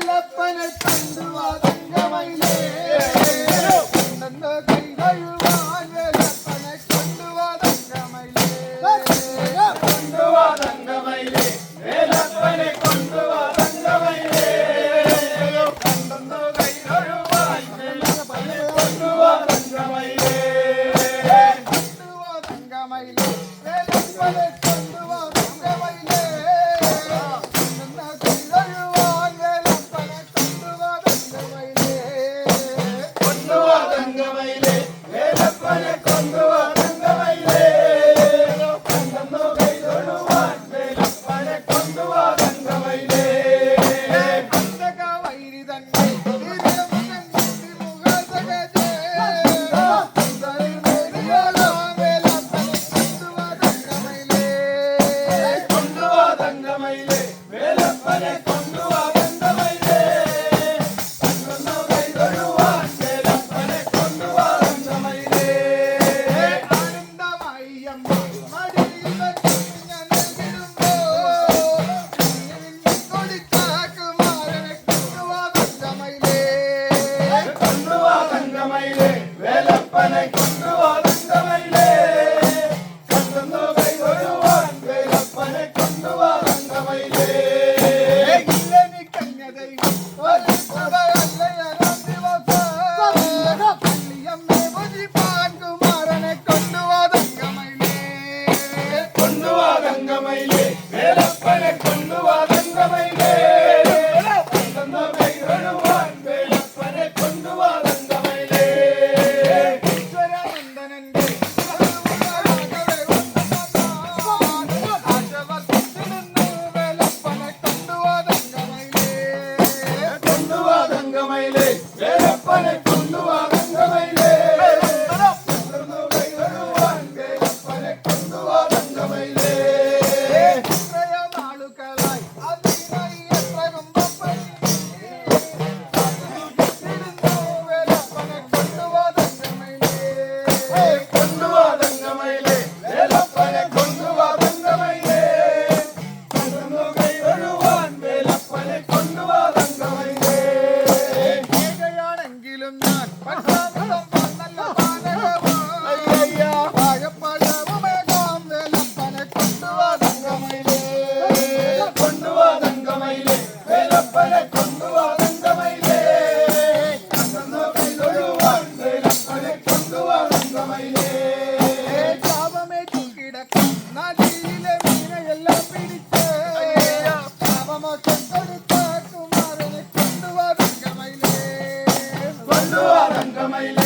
വേലപ്പനെ കൊണ്ടുവാ തങ്കമയിലേ കൈ കഴുവാൻ വേലപ്പനെ കൊണ്ടുവാ തങ്കമയിലേ കൊണ്ടുവാ തങ്കമയിലേ വേലപ്പനെ കൊണ്ടുവാ തങ്കമയിലേ കണ്ടെന്ന് കൈ കഴുവാൻ വേലപ്പനെ കൊണ്ടുവാ തങ്കമയിലേ കൊണ്ടുവാ തങ്കമയിലേ വേലപ്പനെ കൊണ്ടുവാ തങ്കമയിലേ കൊണ്ടുവാ തങ്കമയിലേ വേലപ്പനെ കൊണ്ടുവാ തങ്കമയിലേ കണ്ടെന്നു കൈ തൊഴുവാൻ വേലപ്പനെ കൊണ്ടുവാ തങ്കമയിലേ വൈരി തന്നെ കൊണ്ടുവാ തങ്കമയിലേ വേലപ്പനെ കൊണ്ടുവാ തങ്കമയിലേ കണ്ടെന്നു കൈ തൊഴുവാൻ വേലപ്പനെ കൊണ്ടുവാ തങ്കമയിലേ കൊണ്ടുവാ തങ്കമയിലേ വേലപ്പനെ കൊണ്ടുവാ തങ്കമയിലേ കണ്ടെന്നു കൈ തൊഴുവാൻ വേലപ്പനെ കൊണ്ടുവാ തങ്കമയിലേ കൊണ്ടുവാ തങ്കമയിലേ വേലപ്പനെ കൊണ്ടുവാ തങ്കമയിലേ കണ്ടെന്നു കൈ തൊഴുവാൻ വേലപ്പനെ കൊണ്ടുവാ തങ്കമയിലേ കൊണ്ടുവാ തങ്കമയിലേ വേലപ്പനെ കൊണ്ടുവാ തങ്കമയിലേ കണ്ടെന്നു കൈ തൊഴുവാൻ വേലപ്പനെ കൊണ്ടുവാ തങ്കമയിലേ കൊണ്ടുവാ തങ്കമയിലേ വേലപ്പനെ കൊണ്ടുവാ തങ്കമയിലേ കണ്ടെന്നു കൈ തൊഴുവാൻ വേലപ്പനെ കൊണ്ടുവാ തങ്കമയിലേ െങ്കിലും ഞാൻ വേലപ്പനെ കൊണ്ടുവാ തങ്കമയിലേ കൊണ്ടുവാ തങ്കമയിലേ വേലപ്പനെ കൊണ്ടുവാ തങ്കമയിലേ കണ്ടെന്നു കൈ തൊഴുവാൻ വേലപ്പനെ കൊണ്ടുവാ തങ്കമയിലേ ശാപമേറ്റു കിടക്കും നദിയിലെ മീനെല്ലാം പിടിച്ച് ശാപമൊക്കെ കൊടുത്ത കുമാരനെ കൊണ്ടുവാ തങ്കമയിലേ കൊണ്ടുവാ തങ്കമയിലേ